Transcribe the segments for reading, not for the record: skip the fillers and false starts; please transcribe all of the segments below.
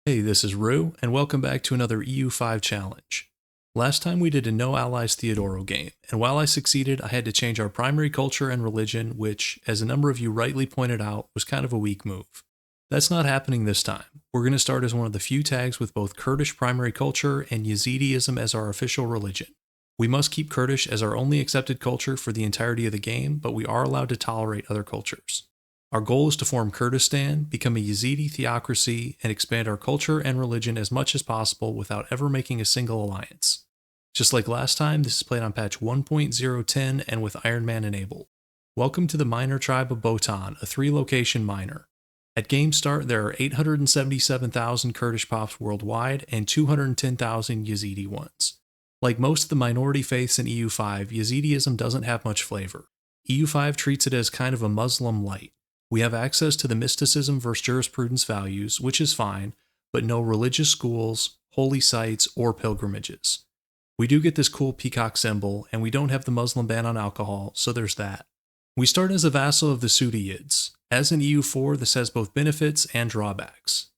Hey, this is Rue, and welcome back to another EU5 challenge. Last time we did a No Allies Theodoro game, and while I succeeded, I had to change our primary culture and religion, which, as a number of you rightly pointed out, was kind of a weak move. That's not happening this time. We're going to start as one of the few tags with both Kurdish primary culture and Yazidism as our official religion. We must keep Kurdish as our only accepted culture for the entirety of the game, but we are allowed to tolerate other cultures. Our goal is to form Kurdistan, become a Yazidi theocracy, and expand our culture and religion as much as possible without ever making a single alliance. Just like last time, this is played on patch 1.010 and with Iron Man enabled. Welcome to the minor tribe of Bohtan, a 3-location minor. At game start, there are 877,000 Kurdish pops worldwide and 210,000 Yazidi ones. Like most of the minority faiths in EU5, Yazidism doesn't have much flavor. EU5 treats it as kind of a Muslim light. We have access to the mysticism versus jurisprudence values, which is fine, but no religious schools, holy sites, or pilgrimages. We do get this cool peacock symbol, and we don't have the Muslim ban on alcohol, so there's that. We start as a vassal of the Sudiyids. As in EU4, this has both benefits and drawbacks.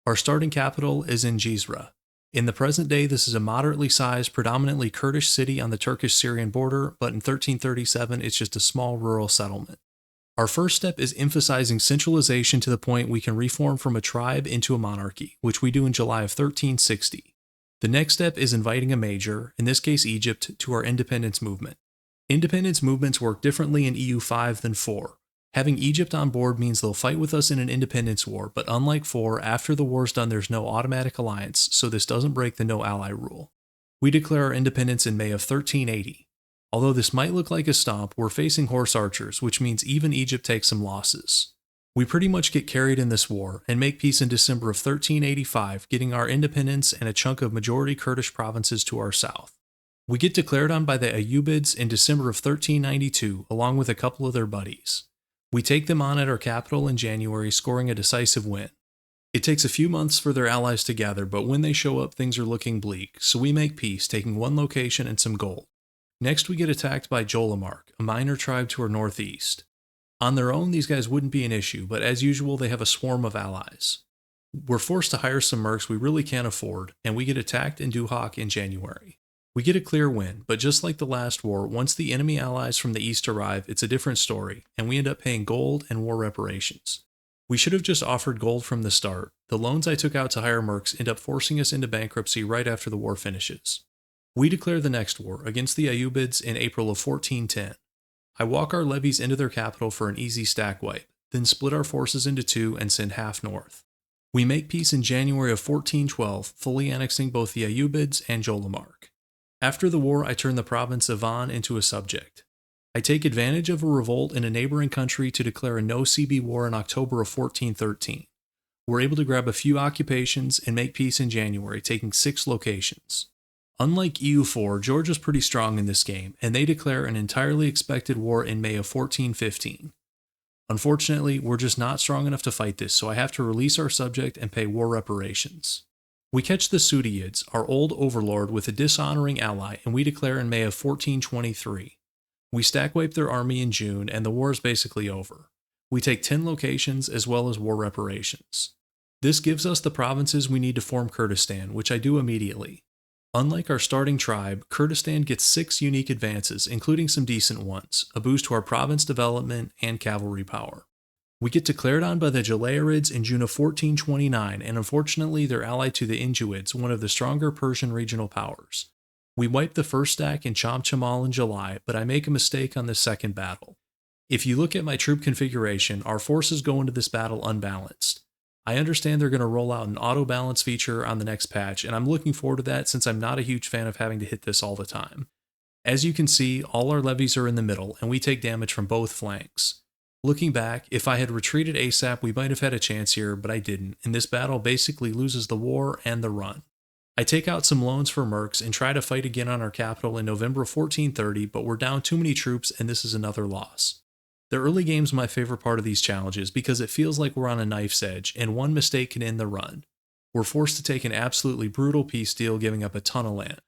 Our starting capital is in Jizre. In the present day, this is a moderately sized, predominantly Kurdish city on the Turkish-Syrian border, but in 1337 it's just a small rural settlement. Our first step is emphasizing centralization to the point we can reform from a tribe into a monarchy, which we do in July of 1360. The next step is inviting a major, in this case Egypt, to our independence movement. Independence movements work differently in EU5 than 4. Having Egypt on board means they'll fight with us in an independence war, but unlike 4, after the war's done there's no automatic alliance, so this doesn't break the no ally rule. We declare our independence in May of 1380. Although this might look like a stomp, we're facing horse archers, which means even Egypt takes some losses. We pretty much get carried in this war, and make peace in December of 1385, getting our independence and a chunk of majority Kurdish provinces to our south. We get declared on by the Ayyubids in December of 1392, along with a couple of their buddies. We take them on at our capital in January, scoring a decisive win. It takes a few months for their allies to gather, but when they show up things are looking bleak, so we make peace, taking one location and some gold. Next, we get attacked by Jolamark, a minor tribe to our northeast. On their own, these guys wouldn't be an issue, but as usual, they have a swarm of allies. We're forced to hire some mercs we really can't afford, and we get attacked in Duhok in January. We get a clear win, but just like the last war, once the enemy allies from the east arrive, it's a different story, and we end up paying gold and war reparations. We should have just offered gold from the start. The loans I took out to hire mercs end up forcing us into bankruptcy right after the war finishes. We declare the next war against the Ayyubids in April of 1410. I walk our levies into their capital for an easy stack wipe, then split our forces into two and send half north. We make peace in January of 1412, fully annexing both the Ayyubids and Jolamark. After the war, I turn the province of Van into a subject. I take advantage of a revolt in a neighboring country to declare a no-CB war in October of 1413. We're able to grab a few occupations and make peace in January, taking 6 locations. Unlike EU4, Georgia's pretty strong in this game, and they declare an entirely expected war in May of 1415. Unfortunately, we're just not strong enough to fight this, so I have to release our subject and pay war reparations. We catch the Sudiyids, our old overlord, with a dishonoring ally, and we declare in May of 1423. We stack wipe their army in June, and the war is basically over. We take 10 locations as well as war reparations. This gives us the provinces we need to form Kurdistan, which I do immediately. Unlike our starting tribe, Kurdistan gets 6 unique advances, including some decent ones, a boost to our province development and cavalry power. We get declared on by the Jalayirids in June of 1429, and unfortunately they're allied to the Injuids, one of the stronger Persian regional powers. We wipe the first stack in Cham Chamal in July, but I make a mistake on the second battle. If you look at my troop configuration, our forces go into this battle unbalanced. I understand they're going to roll out an auto balance feature on the next patch, and I'm looking forward to that since I'm not a huge fan of having to hit this all the time. As you can see, all our levies are in the middle, and we take damage from both flanks. Looking back, if I had retreated ASAP, we might have had a chance here, but I didn't, and this battle basically loses the war and the run. I take out some loans for mercs and try to fight again on our capital in November of 1430, but we're down too many troops, and this is another loss. The early game's my favorite part of these challenges because it feels like we're on a knife's edge, and one mistake can end the run. We're forced to take an absolutely brutal peace deal, giving up a ton of land.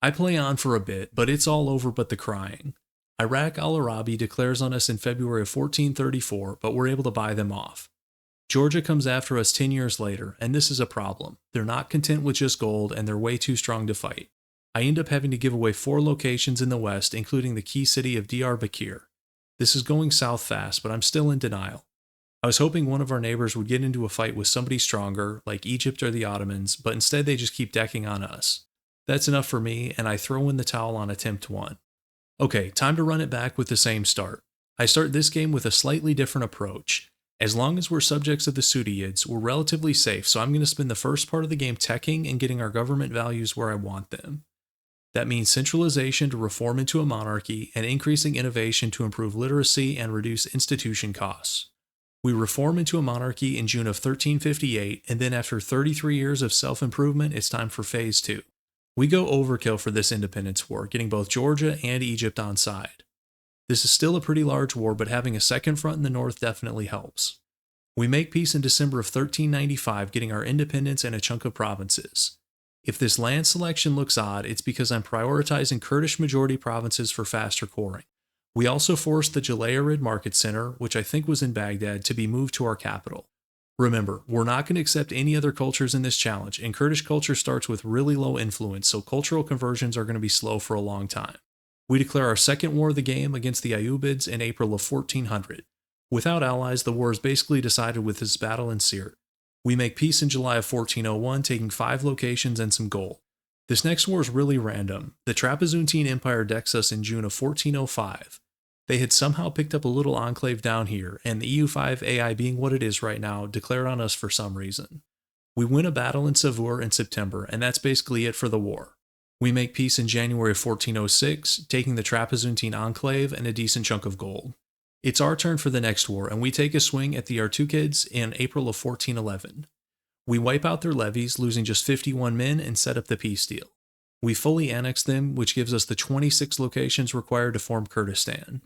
I play on for a bit, but it's all over but the crying. Iraq al-Arabi declares on us in February of 1434, but we're able to buy them off. Georgia comes after us 10 years later, and this is a problem. They're not content with just gold, and they're way too strong to fight. I end up having to give away 4 locations in the west, including the key city of Diyarbakir. This is going south fast, but I'm still in denial. I was hoping one of our neighbors would get into a fight with somebody stronger, like Egypt or the Ottomans, but instead they just keep decking on us. That's enough for me, and I throw in the towel on attempt 1. Okay, time to run it back with the same start. I start this game with a slightly different approach. As long as we're subjects of the Sudiyids, we're relatively safe, so I'm going to spend the first part of the game teching and getting our government values where I want them. That means centralization to reform into a monarchy and increasing innovation to improve literacy and reduce institution costs. We reform into a monarchy in June of 1358, and then after 33 years of self-improvement, it's time for phase 2. We go overkill for this independence war, getting both Georgia and Egypt on side. This is still a pretty large war, but having a second front in the north definitely helps. We make peace in December of 1395, getting our independence and a chunk of provinces. If this land selection looks odd, it's because I'm prioritizing Kurdish majority provinces for faster coring. We also forced the Jalayirid Market Center, which I think was in Baghdad, to be moved to our capital. Remember, we're not going to accept any other cultures in this challenge, and Kurdish culture starts with really low influence, so cultural conversions are going to be slow for a long time. We declare our second war of the game against the Ayyubids in April of 1400. Without allies, the war is basically decided with this battle in Sirte. We make peace in July of 1401, taking 5 locations and some gold. This next war is really random. The Trapezuntine Empire decks us in June of 1405. They had somehow picked up a little enclave down here, and the EU5 AI being what it is right now, declared on us for some reason. We win a battle in Savour in September, and that's basically it for the war. We make peace in January of 1406, taking the Trapezuntine Enclave and a decent chunk of gold. It's our turn for the next war, and we take a swing at the Artukids in April of 1411. We wipe out their levies, losing just 51 men, and set up the peace deal. We fully annex them, which gives us the 26 locations required to form Kurdistan.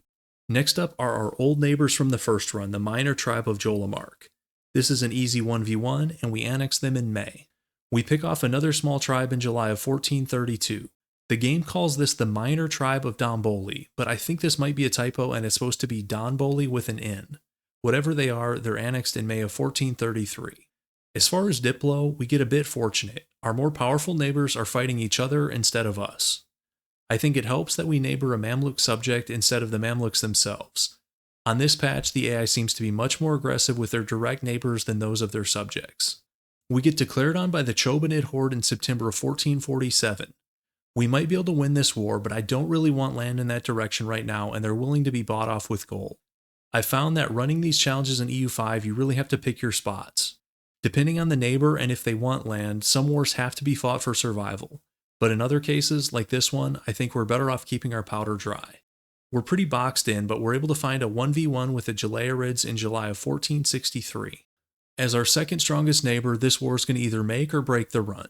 Next up are our old neighbors from the first run, the minor tribe of Jolimark. This is an easy 1v1, and we annex them in May. We pick off another small tribe in July of 1432. The game calls this the minor tribe of Donboli, but I think this might be a typo and it's supposed to be Donboli with an N. Whatever they are, they're annexed in May of 1433. As far as Diplo, we get a bit fortunate. Our more powerful neighbors are fighting each other instead of us. I think it helps that we neighbor a Mamluk subject instead of the Mamluks themselves. On this patch, the AI seems to be much more aggressive with their direct neighbors than those of their subjects. We get declared on by the Chobanid Horde in September of 1447. We might be able to win this war, but I don't really want land in that direction right now, and they're willing to be bought off with gold. I found that running these challenges in EU5, you really have to pick your spots. Depending on the neighbor and if they want land, some wars have to be fought for survival. But in other cases, like this one, I think we're better off keeping our powder dry. We're pretty boxed in, but we're able to find a 1v1 with the Jalayirids in July of 1463. As our second strongest neighbor, this war is going to either make or break the run.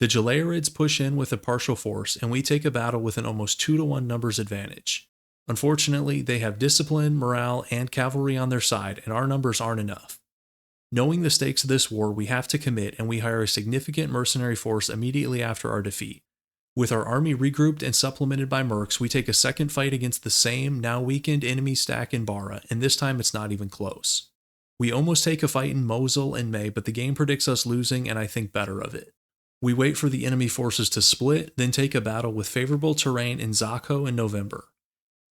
The Jalayirids push in with a partial force, and we take a battle with an almost 2-to-1 numbers advantage. Unfortunately, they have discipline, morale, and cavalry on their side, and our numbers aren't enough. Knowing the stakes of this war, we have to commit, and we hire a significant mercenary force immediately after our defeat. With our army regrouped and supplemented by mercs, we take a second fight against the same, now weakened enemy stack in Bara, and this time it's not even close. We almost take a fight in Mosul in May, but the game predicts us losing, and I think better of it. We wait for the enemy forces to split, then take a battle with favorable terrain in Zakho in November.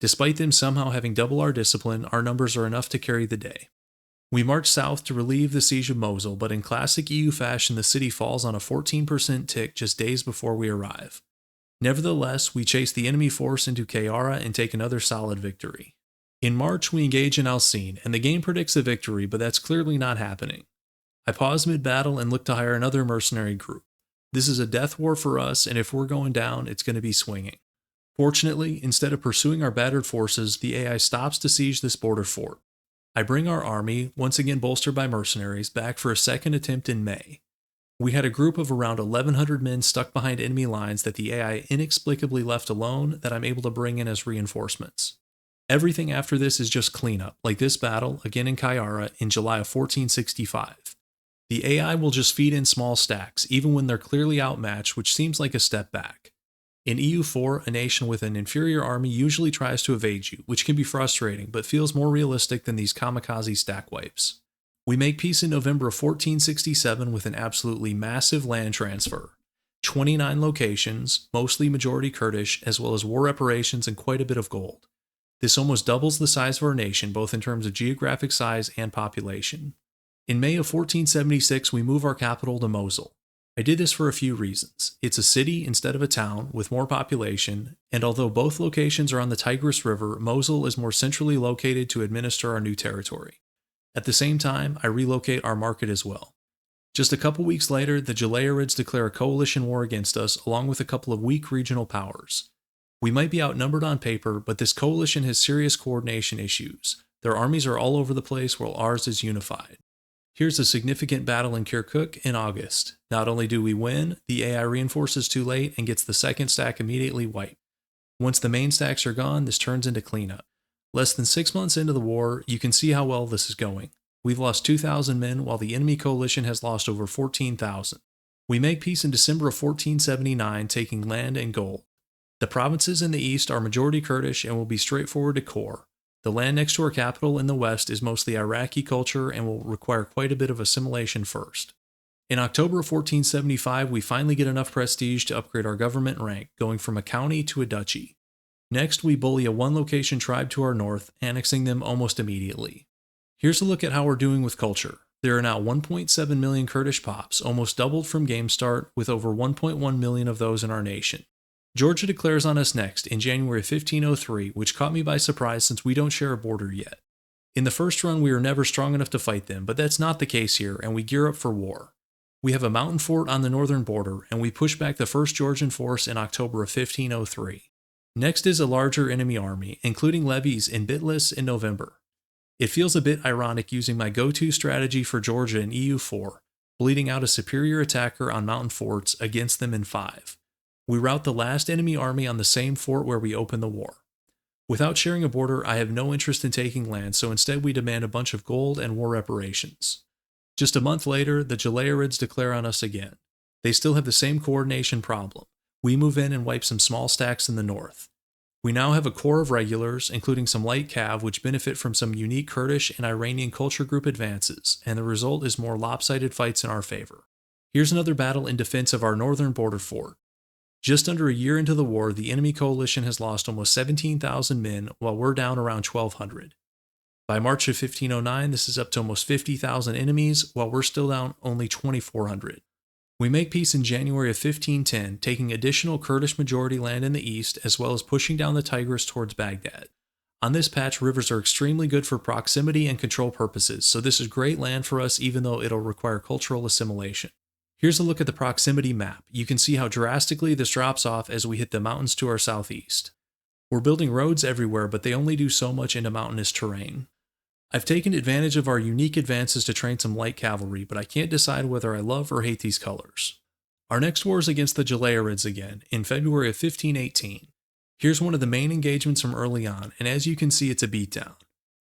Despite them somehow having double our discipline, our numbers are enough to carry the day. We march south to relieve the siege of Mosul, but in classic EU fashion, the city falls on a 14% tick just days before we arrive. Nevertheless, we chase the enemy force into Kayara and take another solid victory. In March, we engage in Alcine, and the game predicts a victory, but that's clearly not happening. I pause mid-battle and look to hire another mercenary group. This is a death war for us, and if we're going down, it's going to be swinging. Fortunately, instead of pursuing our battered forces, the AI stops to siege this border fort. I bring our army, once again bolstered by mercenaries, back for a second attempt in May. We had a group of around 1,100 men stuck behind enemy lines that the AI inexplicably left alone that I'm able to bring in as reinforcements. Everything after this is just cleanup, like this battle, again in Kayara, in July of 1465. The AI will just feed in small stacks, even when they're clearly outmatched, which seems like a step back. In EU4, a nation with an inferior army usually tries to evade you, which can be frustrating, but feels more realistic than these kamikaze stack wipes. We make peace in November of 1467 with an absolutely massive land transfer. 29 locations, mostly majority Kurdish, as well as war reparations and quite a bit of gold. This almost doubles the size of our nation, both in terms of geographic size and population. In May of 1476, we move our capital to Mosul. I did this for a few reasons. It's a city instead of a town, with more population, and although both locations are on the Tigris River, Mosul is more centrally located to administer our new territory. At the same time, I relocate our market as well. Just a couple weeks later, the Jalayirids declare a coalition war against us, along with a couple of weak regional powers. We might be outnumbered on paper, but this coalition has serious coordination issues. Their armies are all over the place while ours is unified. Here's a significant battle in Kirkuk in August. Not only do we win, the AI reinforces too late and gets the second stack immediately wiped. Once the main stacks are gone, this turns into cleanup. Less than 6 months into the war, you can see how well this is going. We've lost 2,000 men, while the enemy coalition has lost over 14,000. We make peace in December of 1479, taking land and gold. The provinces in the east are majority Kurdish and will be straightforward to core. The land next to our capital in the west is mostly Iraqi culture and will require quite a bit of assimilation first. In October of 1475, we finally get enough prestige to upgrade our government rank, going from a county to a duchy. Next, we bully a one-location tribe to our north, annexing them almost immediately. Here's a look at how we're doing with culture. There are now 1.7 million Kurdish pops, almost doubled from game start, with over 1.1 million of those in our nation. Georgia declares on us next in January 1503, which caught me by surprise since we don't share a border yet. In the first run, we were never strong enough to fight them, but that's not the case here, and we gear up for war. We have a mountain fort on the northern border, and we push back the first Georgian force in October of 1503. Next is a larger enemy army, including levies in Bitlis in November. It feels a bit ironic using my go-to strategy for Georgia in EU4, bleeding out a superior attacker on mountain forts against them in 5. We rout the last enemy army on the same fort where we opened the war. Without sharing a border, I have no interest in taking land, so instead we demand a bunch of gold and war reparations. Just a month later, the Jalayirids declare on us again. They still have the same coordination problem. We move in and wipe some small stacks in the north. We now have a core of regulars, including some light cav, which benefit from some unique Kurdish and Iranian culture group advances, and the result is more lopsided fights in our favor. Here's another battle in defense of our northern border fort. Just under a year into the war, the enemy coalition has lost almost 17,000 men, while we're down around 1,200. By March of 1509, this is up to almost 50,000 enemies, while we're still down only 2,400. We make peace in January of 1510, taking additional Kurdish majority land in the east, as well as pushing down the Tigris towards Baghdad. On this patch, rivers are extremely good for proximity and control purposes, so this is great land for us even though it'll require cultural assimilation. Here's a look at the proximity map. You can see how drastically this drops off as we hit the mountains to our southeast. We're building roads everywhere, but they only do so much into mountainous terrain. I've taken advantage of our unique advances to train some light cavalry, but I can't decide whether I love or hate these colors. Our next war is against the Jalayirids again, in February of 1518. Here's one of the main engagements from early on, and as you can see, it's a beatdown.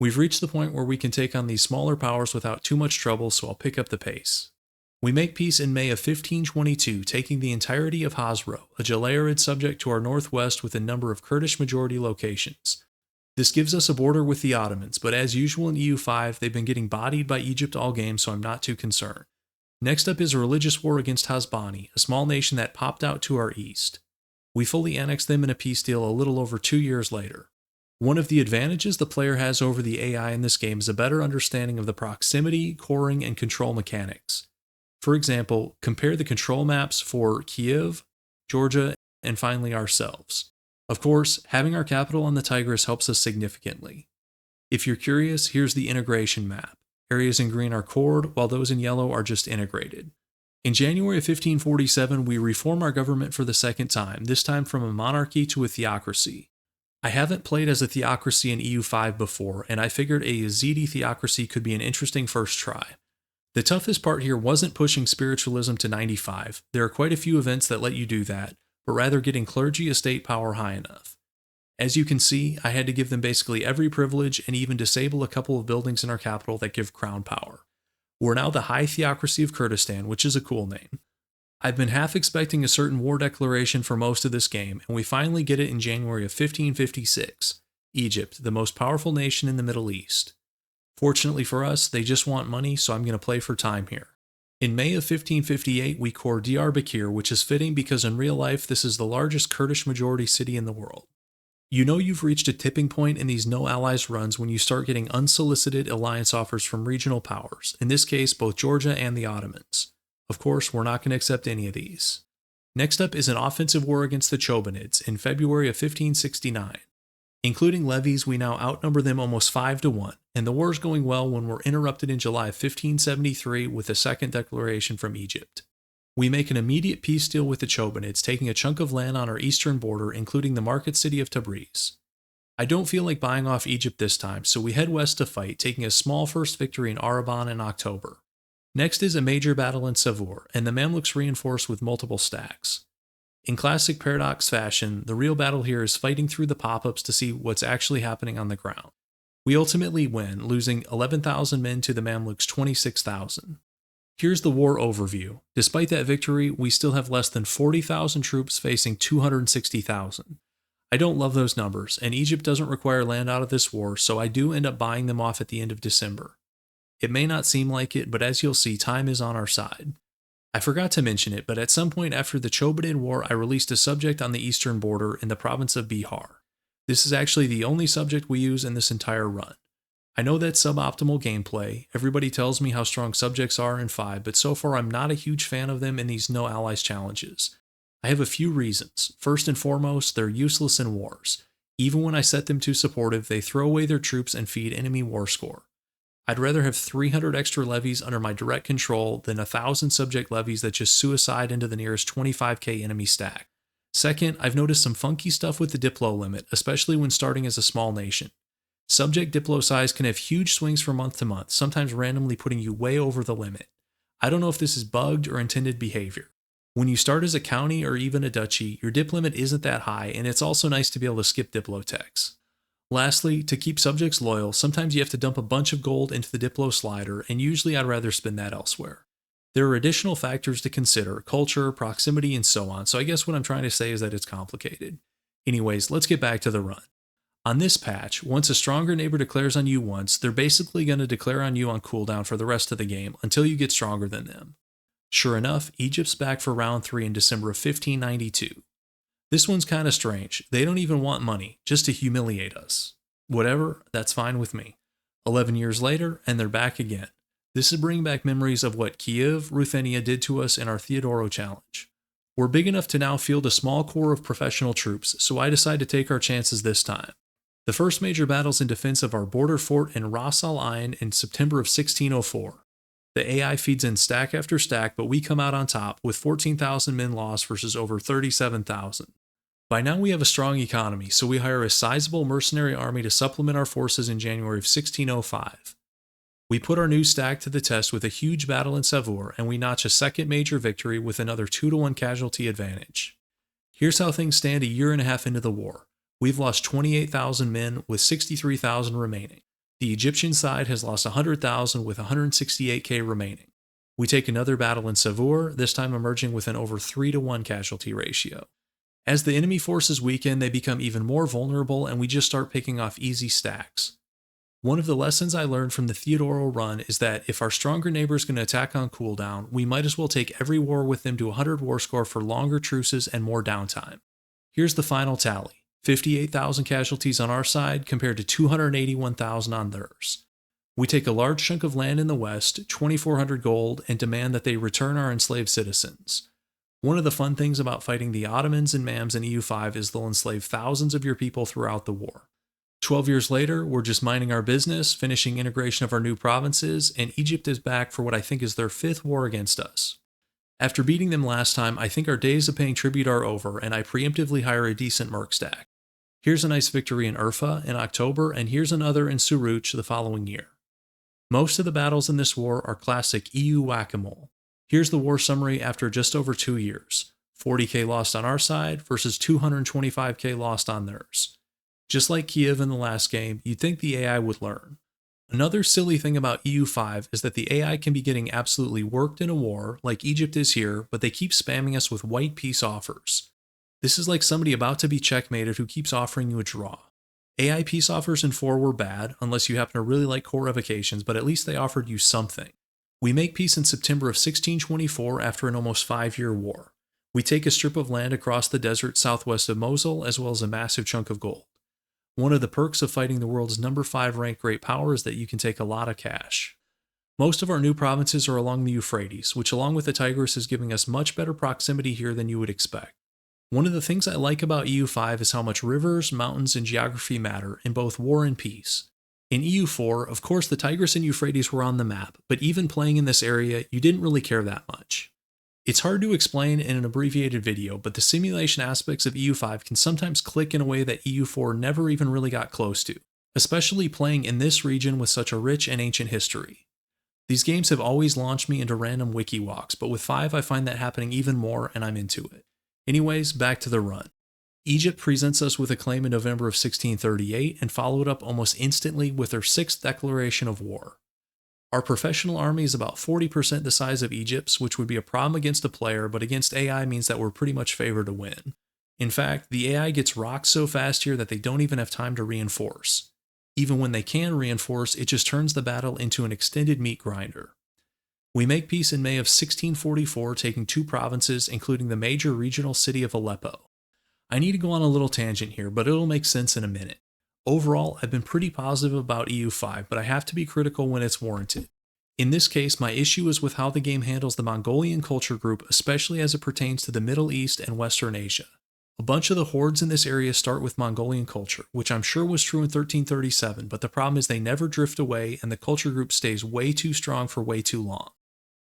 We've reached the point where we can take on these smaller powers without too much trouble, so I'll pick up the pace. We make peace in May of 1522, taking the entirety of Hasro, a Jalayirid subject to our northwest with a number of Kurdish majority locations. This gives us a border with the Ottomans, but as usual in EU5, they've been getting bodied by Egypt all game, so I'm not too concerned. Next up is a religious war against Hasbani, a small nation that popped out to our east. We fully annexed them in a peace deal a little over 2 years later. One of the advantages the player has over the AI in this game is a better understanding of the proximity, coring, and control mechanics. For example, compare the control maps for Kiev, Georgia, and finally ourselves. Of course, having our capital on the Tigris helps us significantly. If you're curious, here's the integration map. Areas in green are cored, while those in yellow are just integrated. In January of 1547, we reform our government for the second time, this time from a monarchy to a theocracy. I haven't played as a theocracy in EU5 before, and I figured a Yazidi theocracy could be an interesting first try. The toughest part here wasn't pushing spiritualism to 95, there are quite a few events that let you do that, but rather getting clergy estate power high enough. As you can see, I had to give them basically every privilege and even disable a couple of buildings in our capital that give crown power. We're now the High Theocracy of Kurdistan, which is a cool name. I've been half expecting a certain war declaration for most of this game, and we finally get it in January of 1556. Egypt, the most powerful nation in the Middle East. Fortunately for us, they just want money, so I'm going to play for time here. In May of 1558, we core Diyarbakir, which is fitting because in real life, this is the largest Kurdish majority city in the world. You know you've reached a tipping point in these no allies runs when you start getting unsolicited alliance offers from regional powers, in this case both Georgia and the Ottomans. Of course, we're not going to accept any of these. Next up is an offensive war against the Chobanids in February of 1569. Including levies, we now outnumber them almost 5-1, and the war's going well when we're interrupted in July of 1573 with a second declaration from Egypt. We make an immediate peace deal with the Chobanids, taking a chunk of land on our eastern border, including the market city of Tabriz. I don't feel like buying off Egypt this time, so we head west to fight, taking a small first victory in Araban in October. Next is a major battle in Savour, and the Mamluks reinforced with multiple stacks. In classic paradox fashion, the real battle here is fighting through the pop-ups to see what's actually happening on the ground. We ultimately win, losing 11,000 men to the Mamluks' 26,000. Here's the war overview. Despite that victory, we still have less than 40,000 troops facing 260,000. I don't love those numbers, and Egypt doesn't require land out of this war, so I do end up buying them off at the end of December. It may not seem like it, but as you'll see, time is on our side. I forgot to mention it, but at some point after the Chobanid War, I released a subject on the eastern border in the province of Bihar. This is actually the only subject we use in this entire run. I know that's suboptimal gameplay, everybody tells me how strong subjects are in 5, but so far I'm not a huge fan of them in these no allies challenges. I have a few reasons. First and foremost, they're useless in wars. Even when I set them to supportive, they throw away their troops and feed enemy war score. I'd rather have 300 extra levies under my direct control than 1,000 subject levies that just suicide into the nearest 25k enemy stack. Second, I've noticed some funky stuff with the Diplo limit, especially when starting as a small nation. Subject Diplo size can have huge swings from month to month, sometimes randomly putting you way over the limit. I don't know if this is bugged or intended behavior. When you start as a county or even a duchy, your dip limit isn't that high, and it's also nice to be able to skip Diplo techs. Lastly, to keep subjects loyal, sometimes you have to dump a bunch of gold into the Diplo slider, and usually I'd rather spend that elsewhere. There are additional factors to consider, culture, proximity, and so on, so I guess what I'm trying to say is that it's complicated. Anyways, let's get back to the run. On this patch, once a stronger neighbor declares on you once, they're basically going to declare on you on cooldown for the rest of the game until you get stronger than them. Sure enough, Egypt's back for round 3 in December of 1592. This one's kinda strange. They don't even want money, just to humiliate us. Whatever, that's fine with me. 11 years later, and they're back again. This is bringing back memories of what Kiev, Ruthenia did to us in our Theodoro challenge. We're big enough to now field a small corps of professional troops, so I decide to take our chances this time. The first major battle's in defense of our border fort in Ras Al Ain in September of 1604. The AI feeds in stack after stack, but we come out on top with 14,000 men lost versus over 37,000. By now we have a strong economy, so we hire a sizable mercenary army to supplement our forces in January of 1605. We put our new stack to the test with a huge battle in Savour, and we notch a second major victory with another 2-1 casualty advantage. Here's how things stand a year and a half into the war. We've lost 28,000 men with 63,000 remaining. The Egyptian side has lost 100,000 with 168k remaining. We take another battle in Savour, this time emerging with an over 3-1 casualty ratio. As the enemy forces weaken, they become even more vulnerable and we just start picking off easy stacks. One of the lessons I learned from the Theodoro run is that if our stronger neighbor is going to attack on cooldown, we might as well take every war with them to 100 war score for longer truces and more downtime. Here's the final tally. 58,000 casualties on our side compared to 281,000 on theirs. We take a large chunk of land in the west, 2,400 gold, and demand that they return our enslaved citizens. One of the fun things about fighting the Ottomans and Mams in EU5 is they'll enslave thousands of your people throughout the war. 12 years later, we're just minding our business, finishing integration of our new provinces, and Egypt is back for what I think is their 5th war against us. After beating them last time, I think our days of paying tribute are over, and I preemptively hire a decent merc stack. Here's a nice victory in Urfa in October, and here's another in Suruch the following year. Most of the battles in this war are classic EU whack-a-mole. Here's the war summary after just over 2 years. 40k lost on our side versus 225k lost on theirs. Just like Kiev in the last game, you'd think the AI would learn. Another silly thing about EU5 is that the AI can be getting absolutely worked in a war, like Egypt is here, but they keep spamming us with white peace offers. This is like somebody about to be checkmated who keeps offering you a draw. AI peace offers in 4 were bad, unless you happen to really like core revocations, but at least they offered you something. We make peace in September of 1624 after an almost 5-year war. We take a strip of land across the desert southwest of Mosul, as well as a massive chunk of gold. One of the perks of fighting the world's number 5 ranked great power is that you can take a lot of cash. Most of our new provinces are along the Euphrates, which along with the Tigris is giving us much better proximity here than you would expect. One of the things I like about EU5 is how much rivers, mountains, and geography matter in both war and peace. In EU4, of course the Tigris and Euphrates were on the map, but even playing in this area, you didn't really care that much. It's hard to explain in an abbreviated video, but the simulation aspects of EU5 can sometimes click in a way that EU4 never even really got close to, especially playing in this region with such a rich and ancient history. These games have always launched me into random wiki walks, but with 5 I find that happening even more and I'm into it. Anyways, back to the run. Egypt presents us with a claim in November of 1638 and followed up almost instantly with their 6th declaration of war. Our professional army is about 40% the size of Egypt's, which would be a problem against a player, but against AI means that we're pretty much favored to win. In fact, the AI gets rocked so fast here that they don't even have time to reinforce. Even when they can reinforce, it just turns the battle into an extended meat grinder. We make peace in May of 1644, taking 2 provinces, including the major regional city of Aleppo. I need to go on a little tangent here, but it'll make sense in a minute. Overall, I've been pretty positive about EU5, but I have to be critical when it's warranted. In this case, my issue is with how the game handles the Mongolian culture group, especially as it pertains to the Middle East and Western Asia. A bunch of the hordes in this area start with Mongolian culture, which I'm sure was true in 1337, but the problem is they never drift away and the culture group stays way too strong for way too long.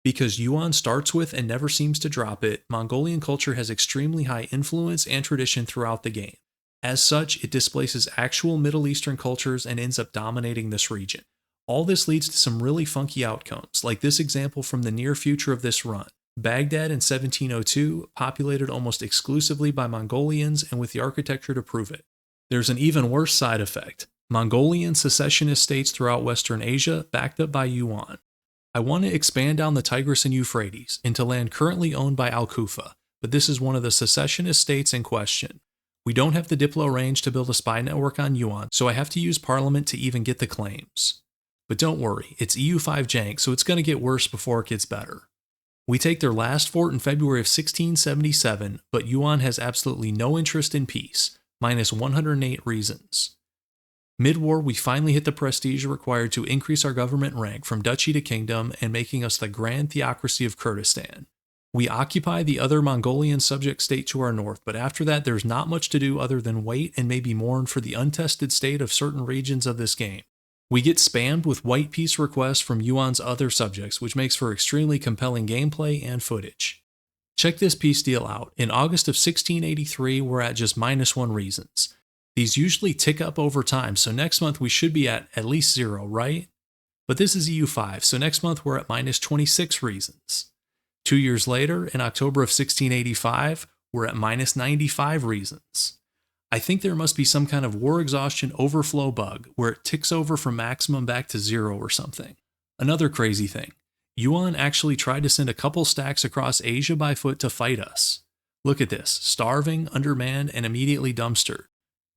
Because Yuan starts with and never seems to drop it, Mongolian culture has extremely high influence and tradition throughout the game. As such, it displaces actual Middle Eastern cultures and ends up dominating this region. All this leads to some really funky outcomes, like this example from the near future of this run. Baghdad in 1702, populated almost exclusively by Mongolians and with the architecture to prove it. There's an even worse side effect. Mongolian secessionist states throughout Western Asia, backed up by Yuan. I want to expand down the Tigris and Euphrates into land currently owned by Al-Kufa, but this is one of the secessionist states in question. We don't have the Diplo range to build a spy network on Yuan, so I have to use Parliament to even get the claims. But don't worry, it's EU5 jank, so it's going to get worse before it gets better. We take their last fort in February of 1677, but Yuan has absolutely no interest in peace, minus 108 reasons. Mid-war, we finally hit the prestige required to increase our government rank from duchy to kingdom and making us the grand theocracy of Kurdistan. We occupy the other Mongolian subject state to our north, but after that there's not much to do other than wait and maybe mourn for the untested state of certain regions of this game. We get spammed with white peace requests from Yuan's other subjects, which makes for extremely compelling gameplay and footage. Check this peace deal out. In August of 1683, we're at just -1 reasons. These usually tick up over time, so next month we should be at least 0, right? But this is EU5, so next month we're at -26 reasons. 2 years later, in October of 1685, we're at -95 reasons. I think there must be some kind of war exhaustion overflow bug, where it ticks over from maximum back to 0 or something. Another crazy thing, Yuan actually tried to send a couple stacks across Asia by foot to fight us. Look at this, starving, undermanned, and immediately dumpstered.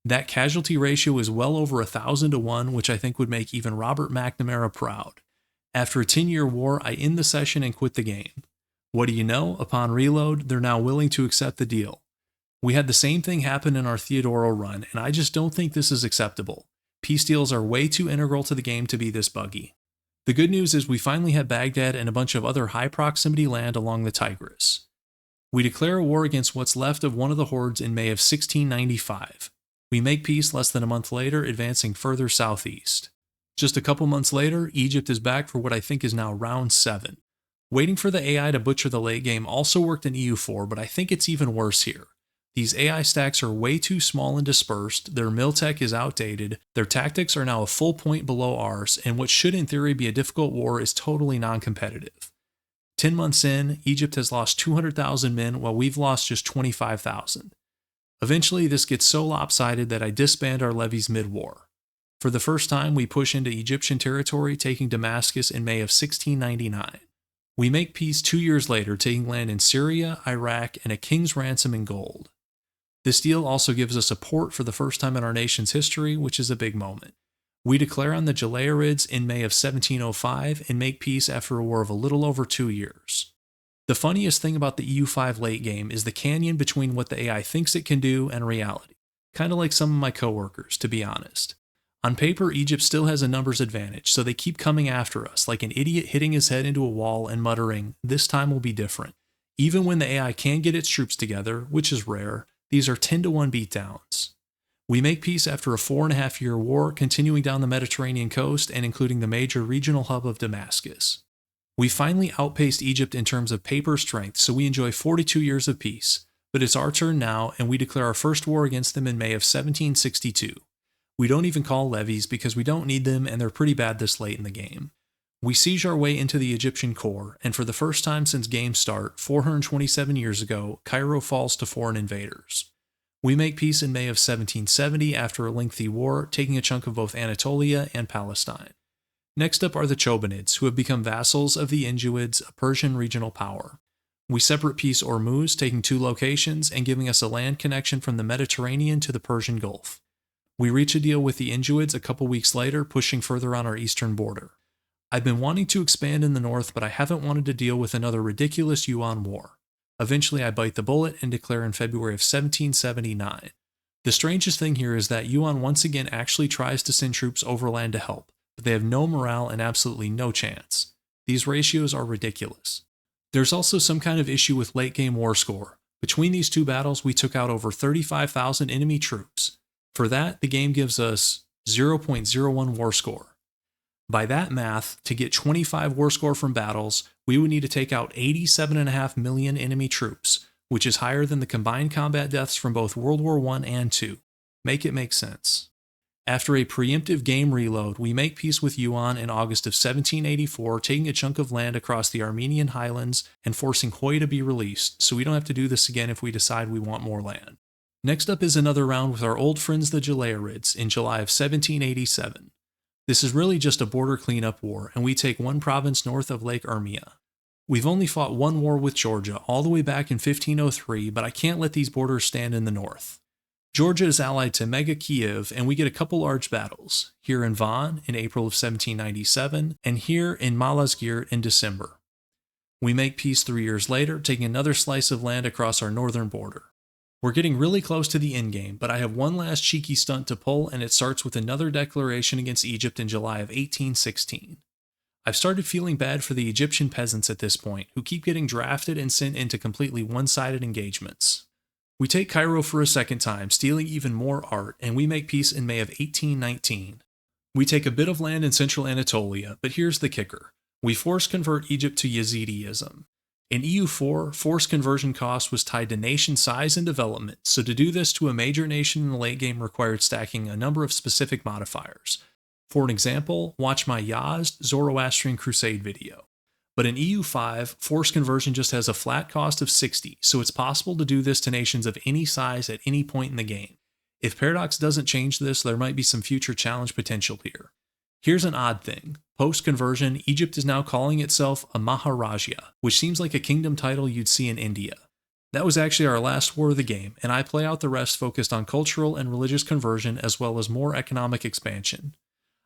That casualty ratio is well over 1,000 to 1, which I think would make even Robert McNamara proud. After a 10-year war, I end the session and quit the game. What do you know? Upon reload, they're now willing to accept the deal. We had the same thing happen in our Theodoro run, and I just don't think this is acceptable. Peace deals are way too integral to the game to be this buggy. The good news is we finally have Baghdad and a bunch of other high proximity land along the Tigris. We declare a war against what's left of one of the hordes in May of 1695. We make peace less than a month later, advancing further southeast. Just a couple months later, Egypt is back for what I think is now round 7. Waiting for the AI to butcher the late game also worked in EU4, but I think it's even worse here. These AI stacks are way too small and dispersed, their mill tech is outdated, their tactics are now a full point below ours, and what should in theory be a difficult war is totally non-competitive. 10 months in, Egypt has lost 200,000 men while we've lost just 25,000. Eventually, this gets so lopsided that I disband our levies mid-war. For the first time, we push into Egyptian territory, taking Damascus in May of 1699. We make peace 2 years later, taking land in Syria, Iraq, and a king's ransom in gold. This deal also gives us a port for the first time in our nation's history, which is a big moment. We declare on the Jalairids in May of 1705 and make peace after a war of a little over 2 years. The funniest thing about the EU5 late game is the canyon between what the AI thinks it can do and reality. Kind of like some of my coworkers, to be honest. On paper, Egypt still has a numbers advantage, so they keep coming after us, like an idiot hitting his head into a wall and muttering, "This time will be different." Even when the AI can get its troops together, which is rare, these are 10-1 beatdowns. We make peace after a 4.5-year war, continuing down the Mediterranean coast and including the major regional hub of Damascus. We finally outpaced Egypt in terms of paper strength, so we enjoy 42 years of peace. But it's our turn now, and we declare our first war against them in May of 1762. We don't even call levies because we don't need them and they're pretty bad this late in the game. We siege our way into the Egyptian core, and for the first time since game start, 427 years ago, Cairo falls to foreign invaders. We make peace in May of 1770 after a lengthy war, taking a chunk of both Anatolia and Palestine. Next up are the Chobanids, who have become vassals of the Injuids, a Persian regional power. We separate peace Ormuz, taking 2 locations and giving us a land connection from the Mediterranean to the Persian Gulf. We reach a deal with the Injuids a couple weeks later, pushing further on our eastern border. I've been wanting to expand in the north, but I haven't wanted to deal with another ridiculous Yuan war. Eventually, I bite the bullet and declare in February of 1779. The strangest thing here is that Yuan once again actually tries to send troops overland to help, but they have no morale and absolutely no chance. These ratios are ridiculous. There's also some kind of issue with late-game war score. Between these 2 battles, we took out over 35,000 enemy troops. For that, the game gives us 0.01 war score. By that math, to get 25 war score from battles, we would need to take out 87.5 million enemy troops, which is higher than the combined combat deaths from both World War I and II. Make it make sense. After a preemptive game reload, we make peace with Yuan in August of 1784, taking a chunk of land across the Armenian highlands and forcing Hoi to be released, so we don't have to do this again if we decide we want more land. Next up is another round with our old friends the Jalairids in July of 1787. This is really just a border cleanup war, and we take 1 province north of Lake Urmia. We've only fought 1 war with Georgia, all the way back in 1503, but I can't let these borders stand in the north. Georgia is allied to Mega Kiev, and we get a couple large battles, here in Van in April of 1797, and here in Malazgirt in December. We make peace 3 years later, taking another slice of land across our northern border. We're getting really close to the endgame, but I have one last cheeky stunt to pull, and it starts with another declaration against Egypt in July of 1816. I've started feeling bad for the Egyptian peasants at this point, who keep getting drafted and sent into completely one-sided engagements. We take Cairo for a second time, stealing even more art, and we make peace in May of 1819. We take a bit of land in central Anatolia, but here's the kicker. We force convert Egypt to Yazidiism. In EU4, forced conversion cost was tied to nation size and development, so to do this to a major nation in the late game required stacking a number of specific modifiers. For an example, watch my Yazd Zoroastrian Crusade video. But in EU5, forced conversion just has a flat cost of 60, so it's possible to do this to nations of any size at any point in the game. If Paradox doesn't change this, there might be some future challenge potential here. Here's an odd thing. Post-conversion, Egypt is now calling itself a Maharaja, which seems like a kingdom title you'd see in India. That was actually our last war of the game, and I play out the rest focused on cultural and religious conversion as well as more economic expansion.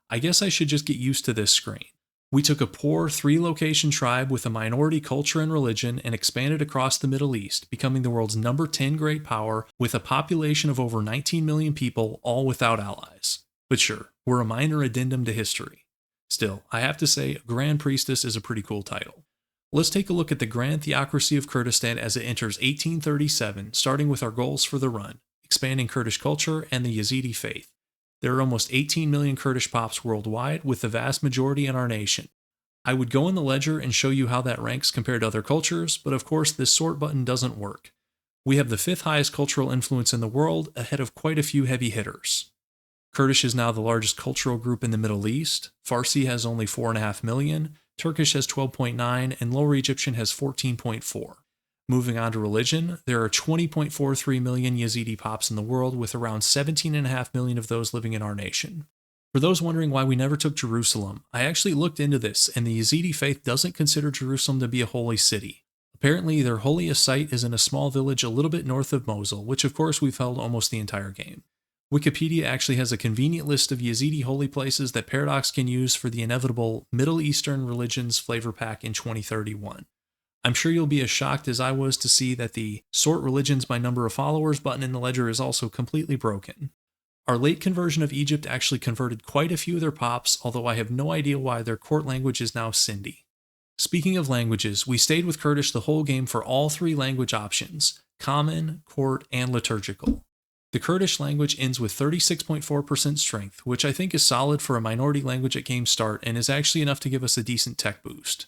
I guess I should just get used to this screen. We took a poor 3-location tribe with a minority culture and religion and expanded across the Middle East, becoming the world's number 10 great power with a population of over 19 million people, all without allies. But sure, we're a minor addendum to history. Still, I have to say, Grand Priestess is a pretty cool title. Let's take a look at the Grand Theocracy of Kurdistan as it enters 1837, starting with our goals for the run, expanding Kurdish culture and the Yazidi faith. There are almost 18 million Kurdish pops worldwide, with the vast majority in our nation. I would go in the ledger and show you how that ranks compared to other cultures, but of course this sort button doesn't work. We have the 5th highest cultural influence in the world, ahead of quite a few heavy hitters. Kurdish is now the largest cultural group in the Middle East. Farsi has only 4.5 million, Turkish has 12.9, and Lower Egyptian has 14.4. Moving on to religion, there are 20.43 million Yazidi pops in the world, with around 17.5 million of those living in our nation. For those wondering why we never took Jerusalem, I actually looked into this, and the Yazidi faith doesn't consider Jerusalem to be a holy city. Apparently, their holiest site is in a small village a little bit north of Mosul, which of course we've held almost the entire game. Wikipedia actually has a convenient list of Yazidi holy places that Paradox can use for the inevitable Middle Eastern Religions flavor pack in 2031. I'm sure you'll be as shocked as I was to see that the sort religions by number of followers button in the ledger is also completely broken. Our late conversion of Egypt actually converted quite a few of their pops, although I have no idea why their court language is now Sindhi. Speaking of languages, we stayed with Kurdish the whole game for all three language options: Common, Court, and Liturgical. The Kurdish language ends with 36.4% strength, which I think is solid for a minority language at game start and is actually enough to give us a decent tech boost.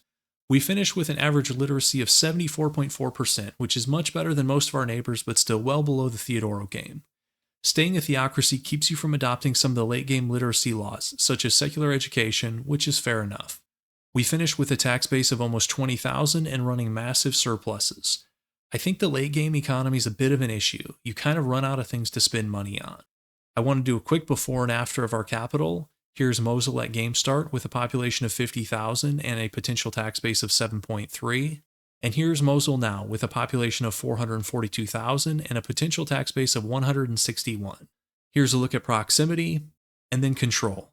We finish with an average literacy of 74.4%, which is much better than most of our neighbors but still well below the Theodoro game. Staying a theocracy keeps you from adopting some of the late game literacy laws, such as secular education, which is fair enough. We finish with a tax base of almost 20,000 and running massive surpluses. I think the late game economy is a bit of an issue. You kind of run out of things to spend money on. I want to do a quick before and after of our capital. Here's Mosul at game start with a population of 50,000 and a potential tax base of 7.3. And here's Mosul now with a population of 442,000 and a potential tax base of 161. Here's a look at proximity and then control.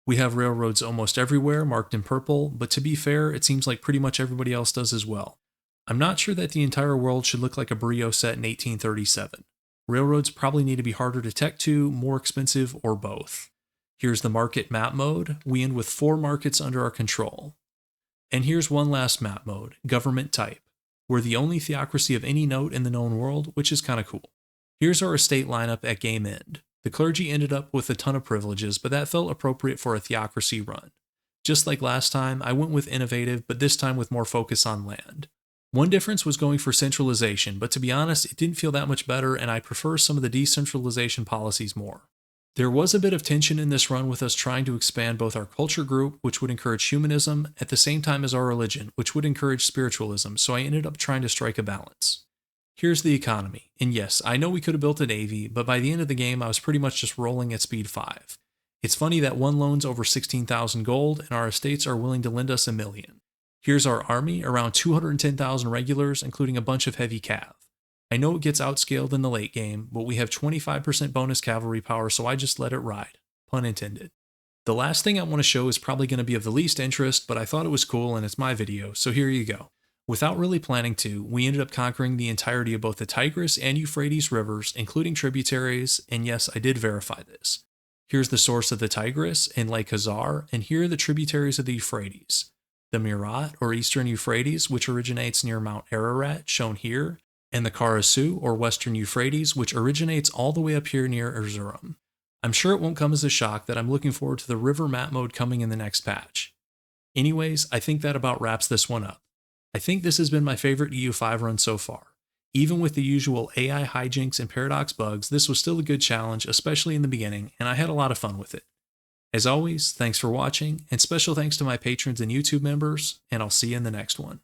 We have railroads almost everywhere marked in purple, but to be fair, it seems like pretty much everybody else does as well. I'm not sure that the entire world should look like a Brio set in 1837. Railroads probably need to be harder to tech to, more expensive, or both. Here's the market map mode. We end with 4 markets under our control. And here's one last map mode, government type. We're the only theocracy of any note in the known world, which is kind of cool. Here's our estate lineup at game end. The clergy ended up with a ton of privileges, but that felt appropriate for a theocracy run. Just like last time, I went with innovative, but this time with more focus on land. One difference was going for centralization, but to be honest, it didn't feel that much better, and I prefer some of the decentralization policies more. There was a bit of tension in this run with us trying to expand both our culture group, which would encourage humanism, at the same time as our religion, which would encourage spiritualism, so I ended up trying to strike a balance. Here's the economy, and yes, I know we could have built a navy, but by the end of the game I was pretty much just rolling at speed 5. It's funny that one loan's over 16,000 gold, and our estates are willing to lend us $1 million. Here's our army, around 210,000 regulars, including a bunch of heavy cav. I know it gets outscaled in the late game, but we have 25% bonus cavalry power, so I just let it ride. Pun intended. The last thing I want to show is probably going to be of the least interest, but I thought it was cool and it's my video, so here you go. Without really planning to, we ended up conquering the entirety of both the Tigris and Euphrates rivers, including tributaries, and yes, I did verify this. Here's the source of the Tigris in Lake Hazar, and here are the tributaries of the Euphrates. The Mirat, or Eastern Euphrates, which originates near Mount Ararat, shown here, and the Karasu, or Western Euphrates, which originates all the way up here near Erzurum. I'm sure it won't come as a shock that I'm looking forward to the river map mode coming in the next patch. Anyways, I think that about wraps this one up. I think this has been my favorite EU5 run so far. Even with the usual AI hijinks and paradox bugs, this was still a good challenge, especially in the beginning, and I had a lot of fun with it. As always, thanks for watching, and special thanks to my patrons and YouTube members, and I'll see you in the next one.